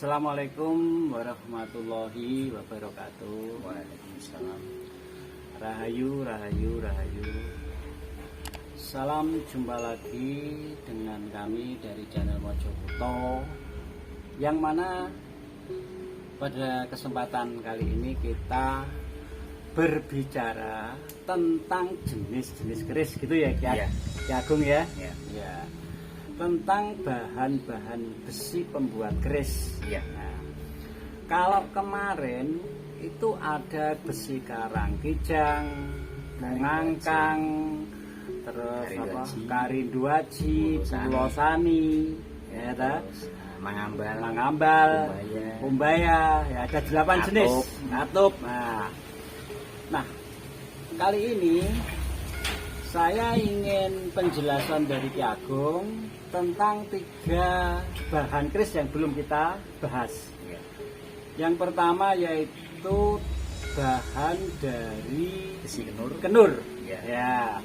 Assalamualaikum warahmatullahi wabarakatuh. Waalaikumsalam. Rahayu, rahayu, rahayu. Salam jumpa lagi dengan kami dari channel Mojokerto, yang mana pada kesempatan kali ini kita berbicara tentang jenis-jenis keris gitu ya, Ya. Ki Agung ya. Ya. Ya. Tentang bahan-bahan besi pembuat keris. Ya. Nah, kalau kemarin itu ada besi karang kijang, mangkang, terus karinduaji, pulosani, ya Terus, mangambal, mangambal, kumbaya, ya ada 8 jenis. Atup. Nah, kali ini saya ingin penjelasan dari Ki Agung tentang 3 bahan keris yang belum kita bahas. Ya. Yang pertama yaitu bahan dari Besi kenur. kenur. Ya. Ya.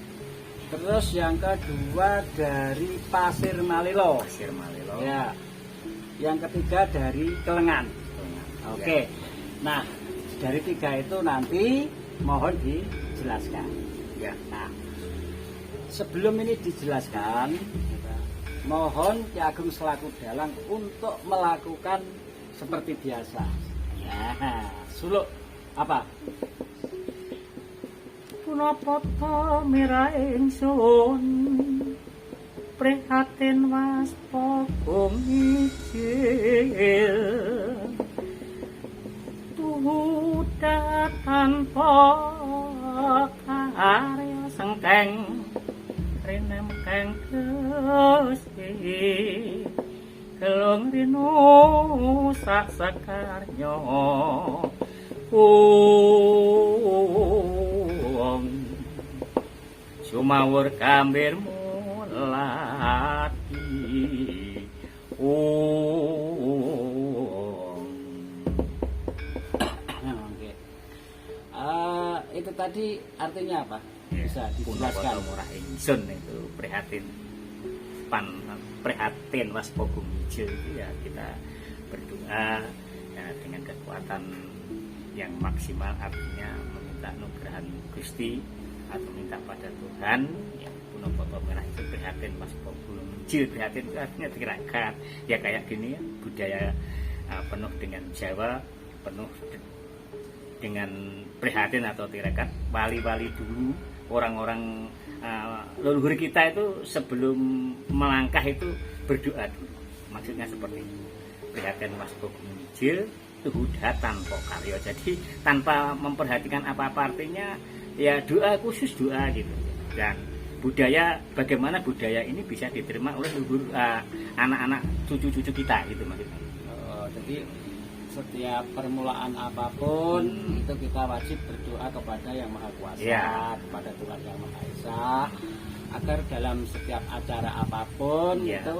Terus yang kedua dari pasir malilo. Pasir malilo. Ya. Yang ketiga dari kelengan. Oke. Nah, dari 3 itu nanti mohon dijelaskan. Ya. Nah, sebelum ini dijelaskan, mohon Ki Agung selaku dalang untuk melakukan seperti biasa. Nah, suluk apa? Punapa ta mira ingsun prihatin waspa kumicil tuhuda tanpa karya sengkeng rinem keng Gusti kelong rinu sak sakarya sumawur kambir mulati Oke. Itu tadi artinya apa? Bisa dijelaskan. Murah ingsun itu prihatin prihatin waspa gumijil itu ya kita berdoa ya, dengan kekuatan yang maksimal, artinya meminta nugrahan Gusti atau minta pada Tuhan. Ya, punapa merah itu prihatin waspa gumijil. Prihatin itu artinya tirakat. Ya kayak gini ya, budaya penuh dengan Jawa, penuh dengan prihatin atau tirakat. Wali-wali dulu, orang-orang leluhur kita itu sebelum melangkah itu berdoa dulu. Maksudnya seperti itu. Prihatin waspa gumijil tuhuda tanpa karya. Jadi tanpa memperhatikan apa-apa, artinya ya doa, khusus doa gitu. Dan budaya, bagaimana budaya ini bisa diterima oleh leluhur anak-anak cucu-cucu kita gitu maksudnya. Jadi setiap permulaan apapun itu kita wajib berdoa kepada Yang Maha Kuasa, Ya. kepada Tuhan Yang Maha Esa, agar dalam setiap acara apapun Ya. itu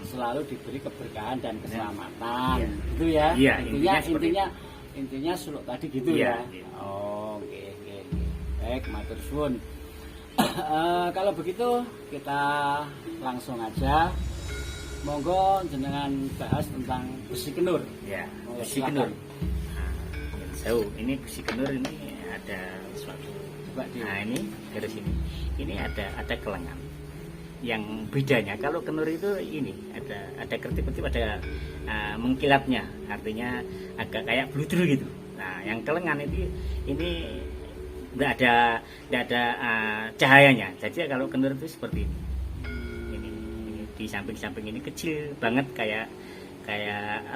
selalu diberi keberkahan dan keselamatan. Ya. Gitu ya. Ya, intinya suluk tadi gitu Ya. ya. Oh, oke. Baik, matur suwun. Kalau begitu kita langsung aja. Monggo jenengan bahas tentang besi kenur. Ya, Oh, besi silakan. kenur. Ini besi kenur ini ada suatu. Coba di Nah, ini garis ini ada kelengan. Yang bedanya kalau kenur itu ini ada kertip-kertip, ada mengkilapnya, artinya agak kayak bludru gitu. Nah, yang kelengan itu ini nggak ada cahayanya. Jadi kalau kenur itu seperti ini. Ini di samping-samping ini kecil banget, kayak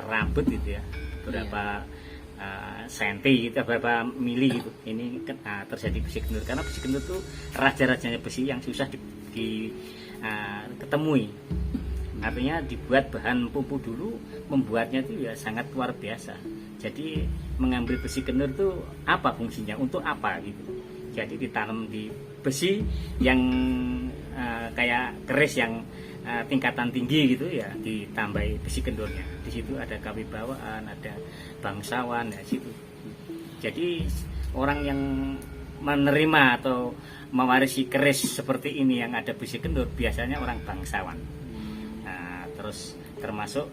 rambut gitu ya, berapa senti gitu, berapa mili gitu. Ini terjadi besi kenur, karena besi kenur itu raja-rajanya besi yang susah ketemui. Artinya dibuat bahan pumpu dulu, membuatnya itu ya sangat luar biasa. Jadi mengambil besi kenur itu apa fungsinya, untuk apa gitu. Jadi ditanam di besi yang kayak keris yang tingkatan tinggi gitu ya, ditambahi besi kendurnya. Di situ ada kawibawaan, ada bangsawan ya situ. Jadi orang yang menerima atau mewarisi keris seperti ini yang ada besi kendur biasanya orang bangsawan. Terus termasuk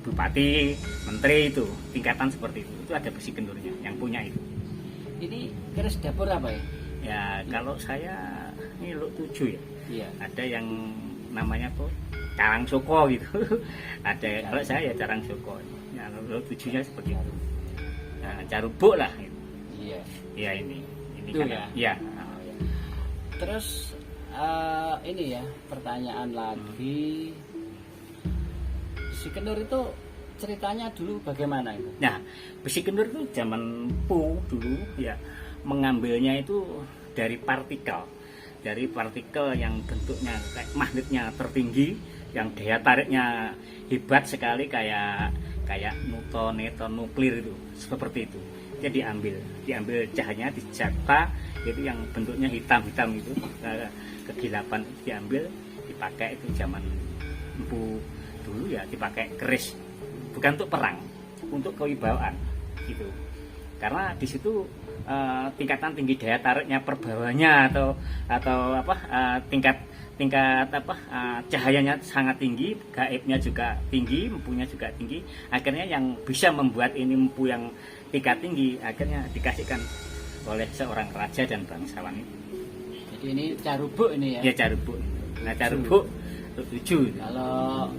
bupati, menteri itu tingkatan seperti itu ada besi kendurnya yang punya itu. Ini keris dapur apa ya? Ya kalau saya ini Luk 7 ya. Iya. Ada yang namanya kok Carang Soko gitu. Ada kalau saya ya Carang Soko. Ya Luk 7-nya seperti itu. Nah, Carubuk lah gitu. Iya. Ya ini Itu kan ya? ya. Terus ini ya, pertanyaan lagi. Si kendur itu ceritanya dulu bagaimana itu? Nah, besi kendur itu zaman Empu dulu ya mengambilnya itu dari partikel yang bentuknya kayak magnetnya tertinggi, yang daya tariknya hebat sekali kayak neutron nuklir itu seperti itu. Jadi diambil cahayanya dijata itu yang bentuknya hitam itu kegelapan diambil dipakai itu zaman Empu dulu ya dipakai keris. Bukan untuk perang, untuk kewibawaan gitu. Karena di situ tingkatan tinggi daya tariknya per bawahnya atau tingkat cahayanya sangat tinggi, gaibnya juga tinggi, empunya juga tinggi. Akhirnya yang bisa membuat ini empu yang tingkat tinggi akhirnya dikasihkan oleh seorang raja dan bangsawan itu. Jadi ini Carubuk ini ya? Ya Carubuk. Nah Carubuk Luk 7. Kalau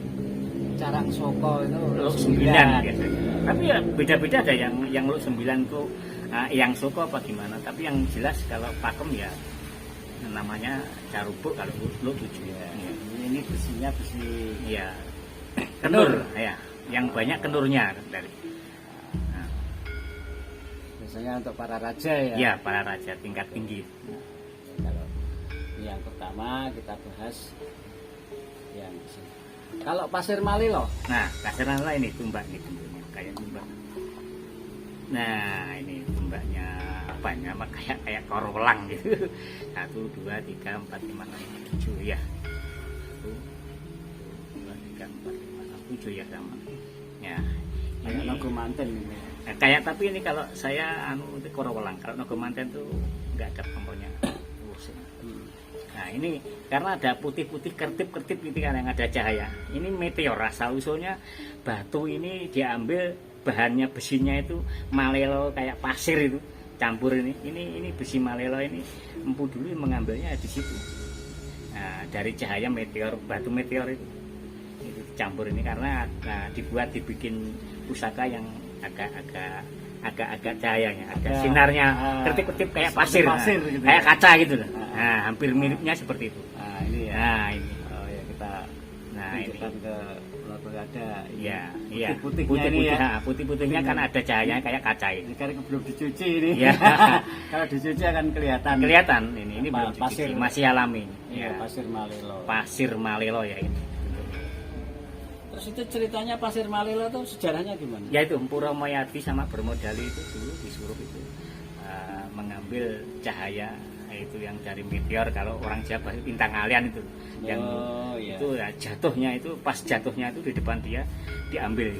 Carang Soko itu Luk 9 biasanya. Tapi ya beda-beda, ada yang Luk 9 itu yang Soko apa gimana. Tapi yang jelas kalau pakem ya namanya Carubuk, kalau Luk 7 ya. Ini besinya besi Ya. Kendur ya. Yang banyak kendurnya dari. biasanya untuk para raja ya. Ya, para raja tingkat tinggi. Kalau yang pertama kita bahas yang di sini. Kalau Pasir Malilo, Nah, kasarnya ini tumbak nih bentuknya kayak tumbak. Nah, ini tumbaknya apa nama kayak korolang gitu. 1 2 3 4 5 6 7 ya. 1 2 3 4 5 6 7 ya sama. Ya. kayak Ini Nogo Manten ini. kayak tapi ini kalau saya itu korolang. Kalau Nogo Manten tuh enggak ada kompornya. Nah ini karena ada putih-putih kertip-kertip gitu kan yang ada cahaya. Ini meteor, asal usulnya batu ini diambil bahannya besinya itu malelo kayak pasir itu campur ini besi malelo ini Empu dulu mengambilnya di situ. Nah, dari cahaya meteor, batu meteor itu campur ini karena dibikin pusaka yang agak cahayanya, ada sinarnya, kertip-kertip kayak pasir, gitu kayak ya. kaca gitu loh. Nah, hampir miripnya seperti itu. Nah ini ya. Nah, ini. Oh ya kita Nah, ini. tunjukkan ke ada Iya, iya. putih-putihnya ini ya. Putih-putihnya kan ada cahayanya kayak kaca ini. Ini kan belum dicuci ini. Iya. Kalau dicuci akan kelihatan. Kelihatan ini belum Pasir. dicuci, masih alami. Iya, Ya. Pasir Malilo. Pasir Malelo ya ini. Terus itu ceritanya Pasir Malilo itu sejarahnya gimana? Ya itu Empu Ramayadi sama Bermodali itu dulu disuruh itu mengambil cahaya itu yang dari meteor, kalau orang Jawa itu bintang kalian itu yang iya. itu ya jatuhnya itu pas jatuhnya itu di depan dia diambil.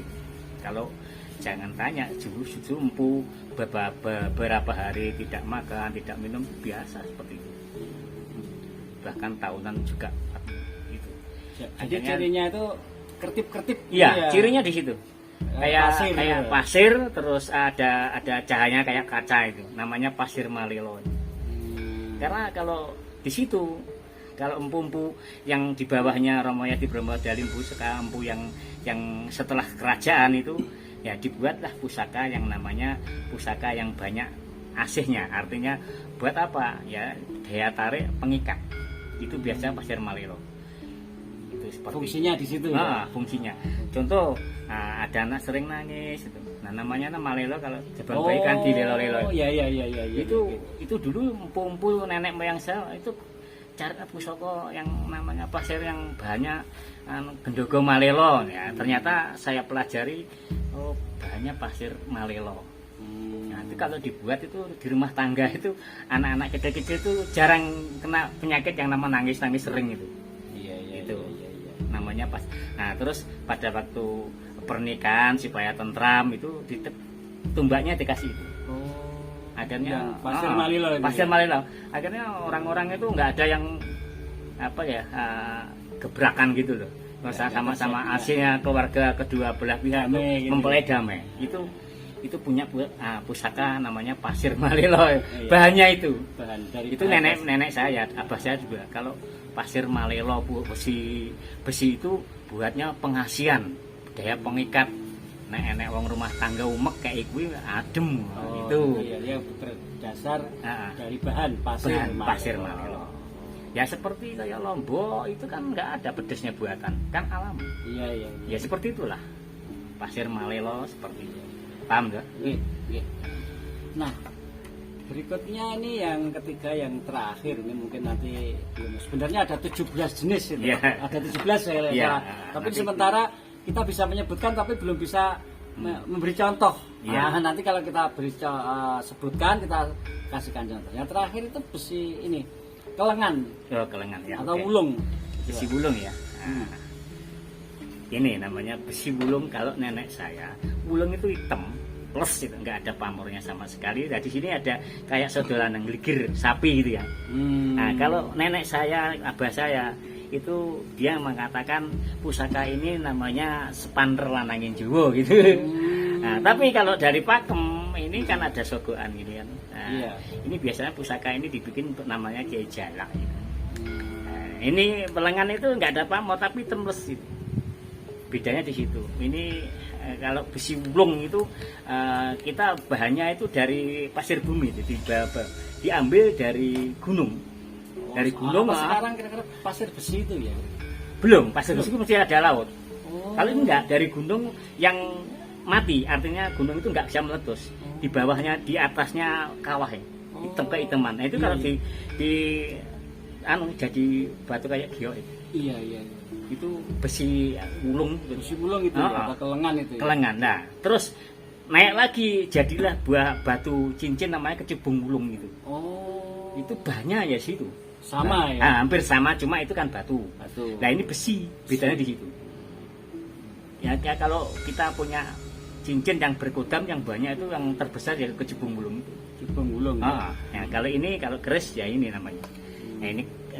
Kalau jangan tanya justru Empu beberapa hari tidak makan tidak minum biasa seperti itu, bahkan tahunan juga itu. Jadi Akhirnya- cirinya itu kertip-kertip. Iya, gitu ya? cirinya di situ. Kayak pasir, kayak ya. pasir, terus ada cahayanya kayak kaca itu. Namanya Pasir Malilo. Karena kalau di situ, kalau empu-empu yang di bawahnya Ramayadi Bermodali, empu sekarang empu yang setelah kerajaan itu ya dibuatlah pusaka yang namanya pusaka yang banyak asihnya. Artinya buat apa? Ya daya tarik pengikat. Itu biasa Pasir Malilo. Itu seperti Fungsinya di situ. Nah, fungsinya. Contoh, ada anak sering nangis itu. Nah, namanya Malelo kalau jebak bayi kan di lelo-lelo. Oh, iya. Itu dulu empu-empu nenek moyang saya itu cari pusaka yang namanya pasir yang banyak gendogo Malelo ya. Ternyata saya pelajari bahannya pasir Malelo. Nah, itu kalau dibuat itu di rumah tangga itu anak-anak kecil-kecil itu jarang kena penyakit yang nama nangis-nangis sering itu. Iya. Itu namanya pas. Nah, terus pada waktu pernikahan supaya tentram itu tumbaknya dikasih itu. Akhirnya Pasir Malilo itu. Pasir Malilo. Akhirnya orang-orang itu nggak ada yang gebrakan gitu loh. Masa sama-sama aslinya keluarga kedua belah pihak itu Damai, gitu. mempelai damai. Itu punya pusaka namanya Pasir Malelo. Iya. Bahannya itu. Bahan dari Itu nenek saya, abah saya juga. Kalau Pasir Malelo besi itu buatnya pengasian, daya pengikat. Nek wong rumah tangga umek kayak kuwi adem. Itu. Iya, dia berdasar dari bahan Pasir Malelo. Ya seperti kayak Lombok itu kan nggak ada pedesnya buatan, kan alam. Iya. Ya seperti itulah. Pasir Malelo seperti itu. Paham nggak? Iya. Nah, berikutnya ini yang ketiga, yang terakhir ini mungkin nanti sebenarnya ada 17 jenis itu. Ya. Ada 17 saya Ya, tapi nanti sementara kita bisa menyebutkan tapi belum bisa memberi contoh. Ya. Nah, nanti kalau kita sebutkan, kita kasihkan contoh. Yang terakhir itu besi ini, kelengan Kelengan ya. atau oke. wulung. Besi wulung ya. Nah, ini namanya besi wulung. Kalau nenek saya, wulung itu hitam plus itu nggak ada pamornya sama sekali. Nah di sini ada kayak sodolan yang geligir sapi gitu ya. Nah kalau nenek saya, abah saya itu dia mengatakan pusaka ini namanya sepander lanangin Jawa gitu. Nah tapi kalau dari pakem ini kan ada sogokan gitu kan. Nah, ini biasanya pusaka ini dibikin namanya Kiai Jalak gitu. Ini pelengan itu nggak ada pamor tapi tembes itu. Bedanya di situ. Ini kalau besi wulung itu kita bahannya itu dari pasir bumi, jadi diambil dari gunung. Dari gunung. Sekarang kira-kira pasir besi itu ya? Belum, pasir besi itu mesti ada laut. Kalau enggak dari gunung yang mati, artinya gunung itu nggak bisa meletus. Di bawahnya, di atasnya kawah ya. Hitam kehitaman. Nah itu kalau jadi batu kayak giok itu. Iya. Itu besi wulung itu ya, kelengan itu ya? Kelengan. Nah terus naik lagi jadilah buah batu cincin namanya kecubung wulung gitu. Itu bahannya ya situ sama ya? Hampir sama, cuma itu kan batu. Nah ini besi, bedanya di situ ya. Kalau kita punya cincin yang berkodam yang banyak itu yang terbesar ya kecubung wulung itu. Kecubung wulung ya? Nah, kalau keris ya ini namanya. Nah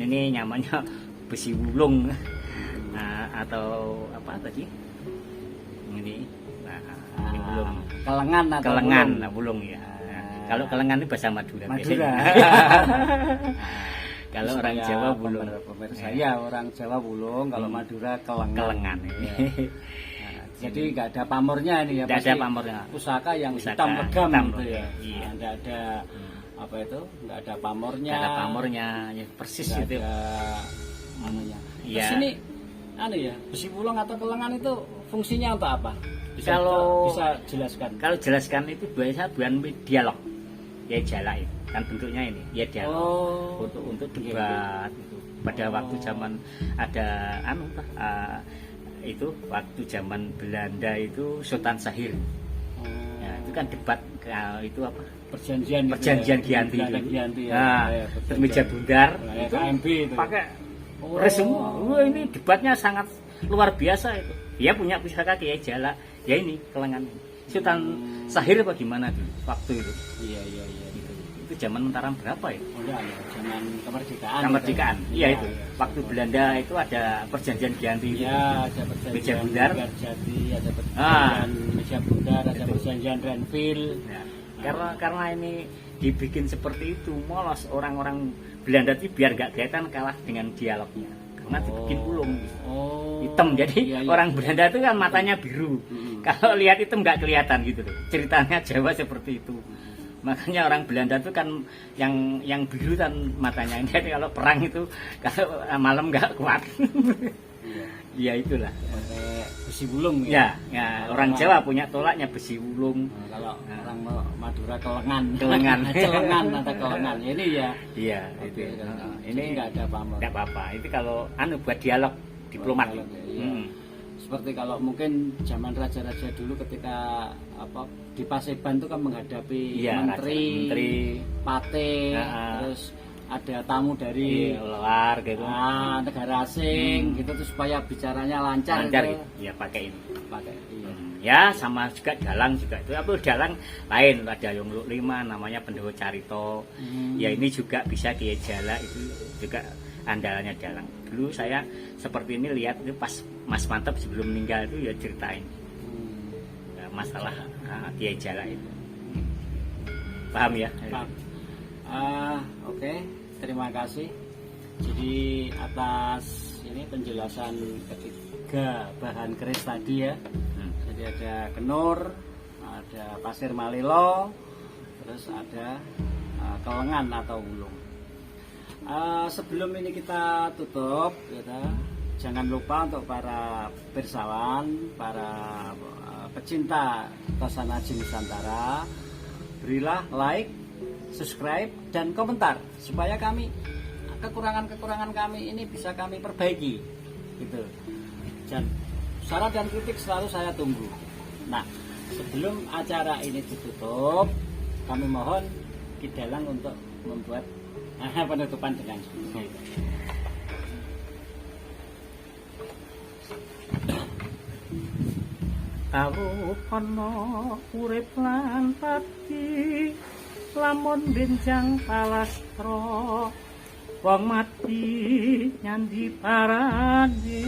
ini namanya besi wulung. Nah, atau apa tadi? Ini. Nah, ini wulung. Kelengan Wulung ya. Kalau kelengan itu bahasa Madura. Kalau orang Jawa wulung. Pemirsa ya, orang Jawa wulung, kalau Madura kelengan. Ya. Jadi nggak ada pamornya ini ya. Nggak ada pamornya. Pusaka yang hitam legam gitu ya. Iya. Nggak ada apa itu? Nggak ada pamornya. Nggak ada pamornya, ya persis nggak itu. Ada anunya. Iya. Terus ini ya, besi wulung atau kelengan itu fungsinya untuk apa? Bisa jelaskan. Kalau jelaskan itu biasa bukan dialog. Ya jalak itu. Kan bentuknya ini, ya dialog. Untuk debat itu. Pada waktu zaman ada itu waktu zaman Belanda itu Sultan Syahir. Ya, itu kan debat itu apa? Perjanjian Giyanti. Nah, meja bundar itu KMB itu. Pakai semua. Ini debatnya sangat luar biasa itu. Dia punya pusaka Kiai Jalak. Ya ini kelengan. Sultan Syahir apa gimana tuh waktu itu? Iya. Itu zaman Mataram berapa ya? Zaman kemerdekaan. Kemerdekaan. Iya itu. Waktu Belanda itu ada perjanjian Giyanti. Iya, ada perjanjian meja bundar. Jadi ada perjanjian meja bundar, ada perjanjian Renville. Nah, karena ini dibikin seperti itu, malas orang-orang Belanda itu biar nggak kelihatan kalah dengan dialognya. Karena dibikin ulung hitam, jadi orang Belanda itu kan matanya biru. Kalau lihat hitam nggak kelihatan gitu loh. Ceritanya Jawa seperti itu. Makanya orang Belanda itu kan yang biru kan matanya. Jadi kalau perang itu kalau malam nggak kuat. Ya itulah. Besi wulung ya. Ya, orang Jawa punya tolaknya besi wulung. Kalau orang Madura kelengan. Kelengan atau kelengan. Ini ya. Iya, itu. Ini nggak ada pamor. Nggak apa-apa. Itu kalau buat dialog diplomat. Seperti kalau mungkin zaman raja-raja dulu ketika di Paseban itu kan menghadapi menteri, pate, terus ada tamu dari luar gitu, negara asing gitu, tuh supaya bicaranya lancar gitu. Ya pakai ini. Iya. Ya sama juga dalang juga itu. Apa dalang lain ada yang 5 namanya Pendewo Carito. Ya ini juga bisa Kiai Jalak itu juga andalannya dalang. Dulu saya seperti ini lihat itu pas Mas Mantap sebelum meninggal itu ya ceritain masalah Kiai Jala itu. Paham ya? Pak. Oke, terima kasih. Jadi atas ini penjelasan ketiga bahan keris tadi ya. Jadi ada kenur, ada pasir malilo, terus ada kelengan atau wulung. Sebelum ini kita tutup, jangan lupa untuk para pirsawan, para pecinta Tosana Haji Nusantara, berilah like, subscribe, dan komentar supaya kami kekurangan-kekurangan kami ini bisa kami perbaiki, gitu. Dan saran dan kritik selalu saya tunggu. Nah, sebelum acara ini ditutup, kami mohon Ki Dalang untuk membuat penutupan dengan Karukono urip lan pati, lamun benjang palastra, wong mati nyandi parane.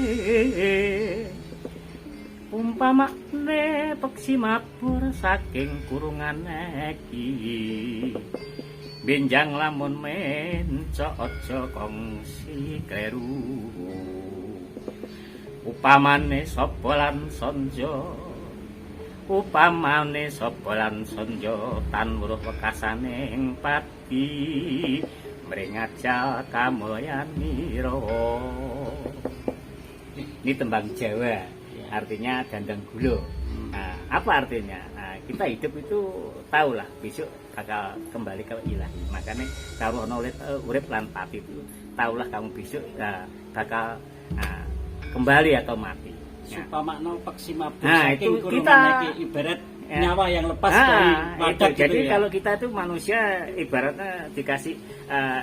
Umpamane peksi mabur saking kurungan iki, benjang lamun mencok aja kongsi kleru. Upamane sapa lan sonjo, upamane sapa lan sonjo tan weruh wekasaning pati, mringajal kamulyanira. Ini tembang Jawa, artinya dandang gulo. Nah, apa artinya? Nah, kita hidup itu tahulah besok bakal kembali ke ilahi. Makanya kalau urip lan pati itu tahulah kamu besok bakal kembali atau mati. Supamakna peksi mabur Nah, saking itu kurungan kita iki ibarat nyawa yang lepas dari wadah itu. gitu Jadi ya. kalau kita itu manusia ibaratnya dikasih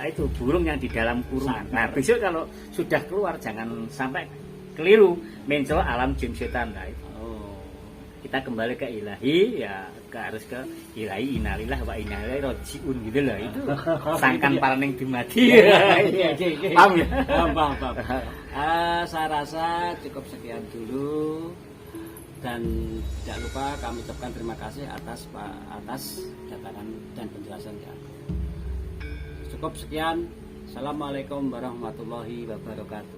itu burung yang di dalam kurungan. Nah, besok kalau sudah keluar jangan sampai keliru mencela alam jin setan. Nah, itu. Kita kembali ke ilahi ya, harus ke ilahi, innalillahi wa inna ilaihi rajiun gitu loh. Itu sangkan paraning dimati. Paham ya? Paham. Saya rasa cukup sekian dulu, dan tidak lupa kami ucapkan terima kasih atas datangan dan penjelasan ya. Cukup sekian. Assalamualaikum warahmatullahi wabarakatuh.